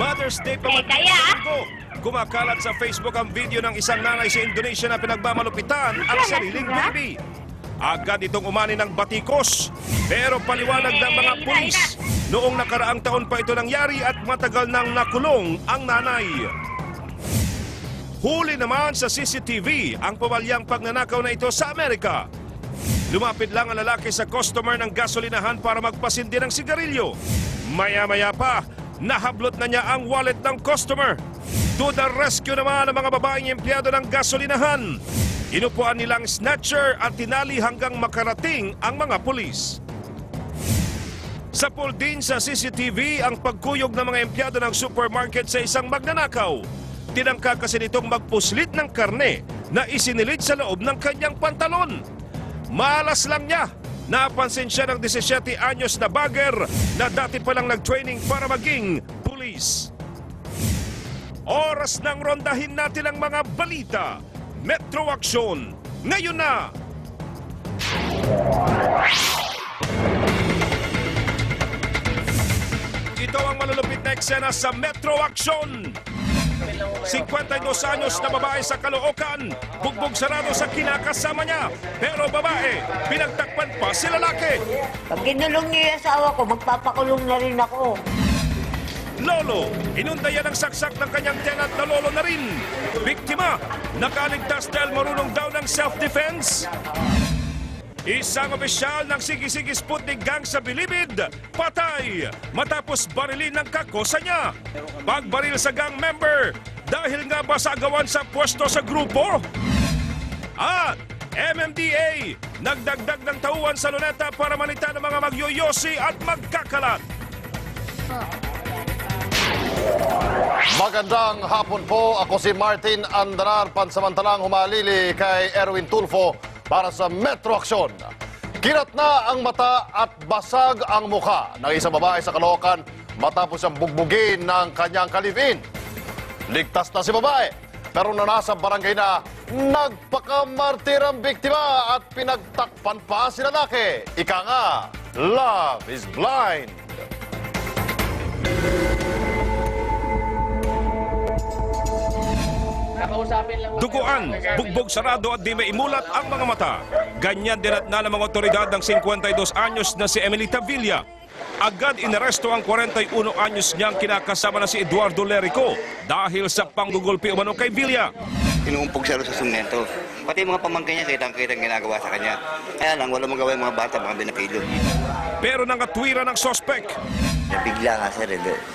Mother's Day pa man linggo. Kumakalat sa Facebook ang video ng isang nanay sa Indonesia na pinagmamalupitan ang sariling baby. Agad itong umani ng batikos, pero paliwanag ng mga pulis. Noong nakaraang taon pa ito nangyari at matagal nang nakulong ang nanay. Huli naman sa CCTV ang pawalyang pagnanakaw na ito sa Amerika. Lumapit lang ang lalaki sa customer ng gasolinahan para magpasindi ng sigarilyo. Maya-maya pa, nahablot na niya ang wallet ng customer. To the rescue naman ang mga babaeng empleyado ng gasolinahan. Inupuan nilang snatcher at tinali hanggang makarating ang mga pulis. Sa pool din sa CCTV ang pagkuyog ng mga empleyado ng supermarket sa isang magnanakaw. Tinangka kasi nitong magpuslit ng karne na isinilid sa loob ng kanyang pantalon. Malas lang niya. Napansin siya ng 17 anyos na bagger na dati palang nag-training para maging pulis. Oras ng rondahin natin ang mga balita. Metro Action, ngayon na! Ito ang malulupit na eksena sa Metro Action. 52 anyos na babae sa Caloocan, bugbog sarado sa kinakasama niya. Pero babae, pinagtakpan pa si lalaki. Pag kinulong niya yung asawa ko, magpapakulong na rin ako. Lolo, inundayan ang saksak ng kanyang tenant na lolo na rin. Biktima, nakaligtas dahil marunong daw ng self-defense. Isang opisyal ng Sige-Sige Sputnik Gang sa Bilibid, patay matapos barilin ng kakosa niya. Pagbaril sa gang member dahil nga ba sa agawan sa pwesto sa grupo? At MMDA, nagdagdag ng tauhan sa luneta para manita ng mga magyoyosi at magkakalat. Magandang hapon po. Ako si Martin Andanar, pansamantalang humalili kay Erwin Tulfo para sa Metro Action. Kirat na ang mata at basag ang mukha ng isang babae sa Caloocan matapos ang bugbugin ng kanyang kalivin. Ligtas na si babae, pero na nasa barangay na nagpakamartir ang biktima at pinagtakpan pa si lalaki. Ika nga, love is blind. Duguan, bugbog sarado at di maimulat ang mga mata. Ganyan dinatna ng mga otoridad ng 52 anyos na si Emelita Villa. Agad inaresto ang 41 anyos niyang kinakasama na si Eduardo Lerico dahil sa panggugulpi umano kay Villa. Inuumpog siya sa sumento. Pati mga pamangkin niya, kitang-kitang ginagawa sa kanya. Kaya lang, wala magawa yung mga bata, mga binapilo. Pero nangatwira ng sospek. Nabigla nga sir,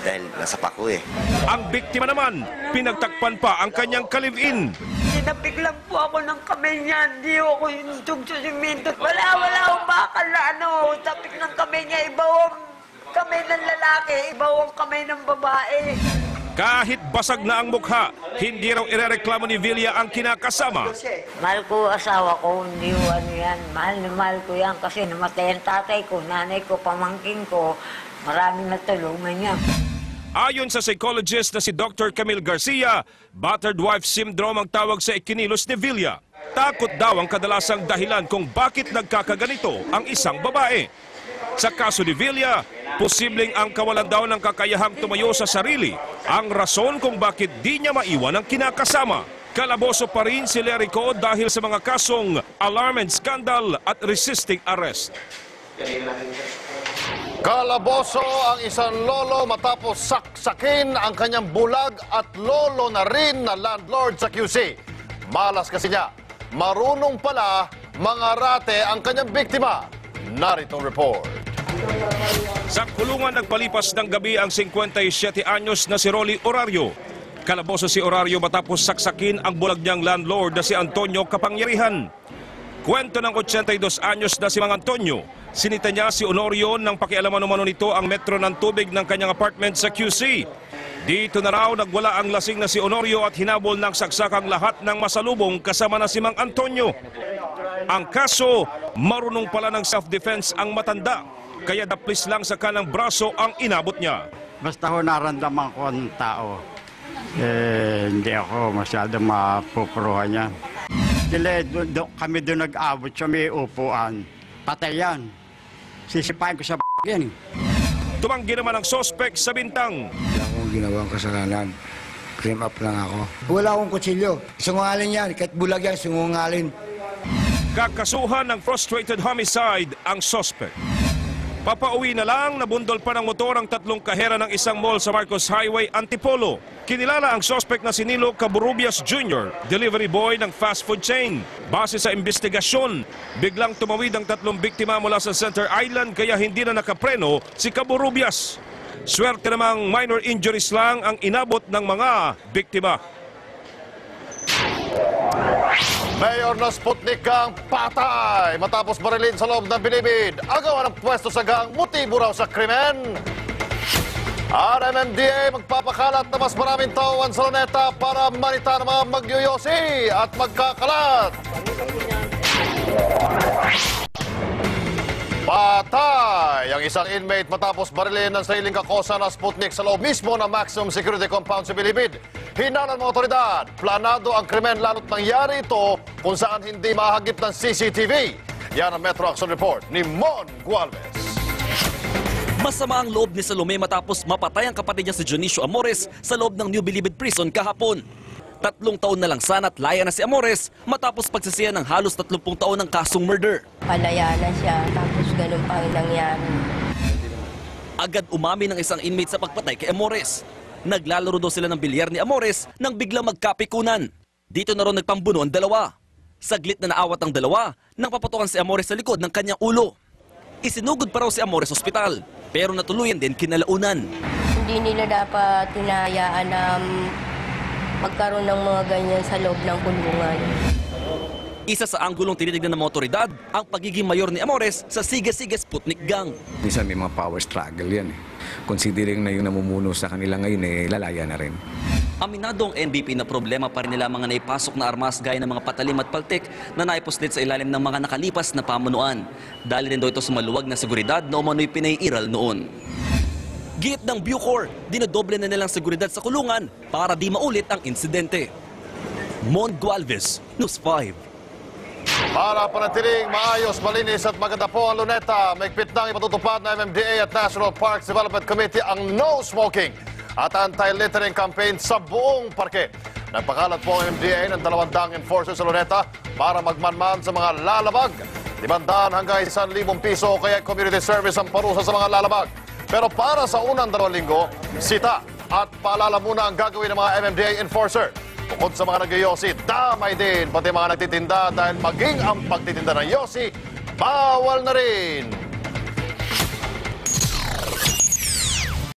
dahil nasa pako eh. Ang biktima naman, pinagtakpan pa ang kanyang kalivin. Sinapik lang po ako ng kamay niya. Hindi ako hinutog sa simento. Wala akong bakal na tapik ng kamay niya. Ibaw ang kamay ng lalaki, ibaw ang kamay ng babae. Kahit basag na ang mukha, hindi raw irereklamo ni Villa ang kinakasama. Mahal ko asawa ko, hindi ko ano yan. Mahal na mahal ko yan kasi namatay ang tatay ko, nanay ko, pamangkin ko. Maraming natulungan niya. Ayon sa psychologist na si Dr. Camille Garcia, battered wife syndrome ang tawag sa ikinilos ni Villa. Takot daw ang kadalasang dahilan kung bakit nagkakaganito ang isang babae. Sa kaso ni Villa, posibleng ang kawalan daw ng kakayahang tumayo sa sarili ang rason kung bakit di niya maiwan ang kinakasama. Kalaboso pa rin si Lerico dahil sa mga kasong alarm and scandal at resisting arrest. Kalaboso ang isang lolo matapos saksakin ang kanyang bulag at lolo na rin na landlord sa QC. Malas kasi niya, marunong pala mangarate ang kanyang biktima. Narito ang report. Sa kulungan nagpalipas ng gabi ang 57 anyos na si Rolly Orario. Kalaboso si Orario matapos saksakin ang bulag niyang landlord na si Antonio Kapangyarihan. Kwento ng 82 anyos na si Mang Antonio, sinita niya si Honorio nang pakialaman umano nito ang metro ng tubig ng kanyang apartment sa QC. Dito na raw nagwala ang lasing na si Honorio at hinabol ng saksakang lahat ng masalubong kasama na si Mang Antonio. Ang kaso, marunong pala ng self-defense ang matanda, kaya daplis lang sa kanang braso ang inabot niya. Basta ho naramdaman ko ang tao, hindi ako masyadong mapupuruhan niya. Kami doon nag-abot sa may upuan. Patay yan. Sisipain ko sa yan. Tumanggi naman ang sospek sa bintang. Hindi akong ginawang kasalanan. Clean up lang ako. Wala akong kutsilyo. Sinungaling yan. Kahit bulag yan, sinungaling. Kakasuhan ng frustrated homicide ang suspect. Papauwi na lang, nabundol pa ng motor ang 3 kahera ng isang mall sa Marcos Highway, Antipolo. Kinilala ang suspect na si Nilo Caburubias Jr., delivery boy ng fast food chain. Base sa investigasyon, biglang tumawid ang 3 biktima mula sa Center Island kaya hindi na nakapreno si Caburubias. Swerte namang minor injuries lang ang inabot ng mga biktima. Mayor na Sputnik Gang patay matapos barilin sa loob ng Bilibid. Agawan ang pwesto sa gang, motibo raw sa krimen. RMMDA magpapakalat na mas maraming tauhan sa Luneta para manita ng mga magyoyosi at magkakalat. Patay ang isang inmate matapos barilin ng sariling kakosa na Sputnik sa loob mismo ng maximum security compound sa Bilibid. Hinalan ng otoridad, planado ang krimen lalo't nangyari ito kung saan hindi mahagip ng CCTV. Yan ang Metro Action Report ni Mon Gualvez. Masama ang loob ni Salome matapos mapatay ang kapatid niya si Dionisio Amores sa loob ng New Bilibid Prison kahapon. 3 taon na lang sana at laya na si Amores matapos pagsisihan ng halos 30 taon ng kasong murder. Palaya na siya, tapos ganun pa ang nangyari. Agad umamin ng isang inmate sa pagpatay kay Amores. Naglalaro daw sila ng bilyar ni Amores nang biglang magkapikunan. Dito na rin nagpambuno ang dalawa. Saglit na naawat ang dalawa nang papatukan si Amores sa likod ng kanyang ulo. Isinugod pa raw si Amores sa ospital, pero natuluyan din kinalaunan. Hindi nila dapat tinayaan na magkaroon ng mga ganyan sa loob ng kulungan. Isa sa anggulong tinitignan ng mga otoridad ang pagiging mayor ni Amores sa Siga-Siga Sputnik Gang. Minsan may mga power struggle yan eh. Considering na yung namumuno sa kanila ngayon eh, lalaya na rin. Aminado ang NBP na problema pa rin nila mga naipasok na armas gaya ng mga patalim at paltik na naipuslit sa ilalim ng mga nakalipas na pamunuan. Dahil din daw ito sa maluwag na seguridad na umano'y pinaiiral noon. Giit ng Bucor, dinodoble na nilang seguridad sa kulungan para di maulit ang insidente. Mon Gualvez, News 5. Para panatiling maayos, malinis at maganda po ang Luneta, maigpit nang ipatutupad na MMDA at National Parks Development Committee ang no smoking at anti-littering campaign sa buong parke. Nagpakalat po ang MMDA ng 200 enforcers sa Luneta para magmanman sa mga lalabag. 500 hanggang 1,000 piso kaya community service ang parusa sa mga lalabag. Pero para sa unang 2 linggo, sita at paalala muna ang gagawin ng mga MMDA enforcer. Bukod sa mga nag-yosi, damay din pati mga nagtitinda dahil maging ang pagtitinda ng yosi, bawal na rin.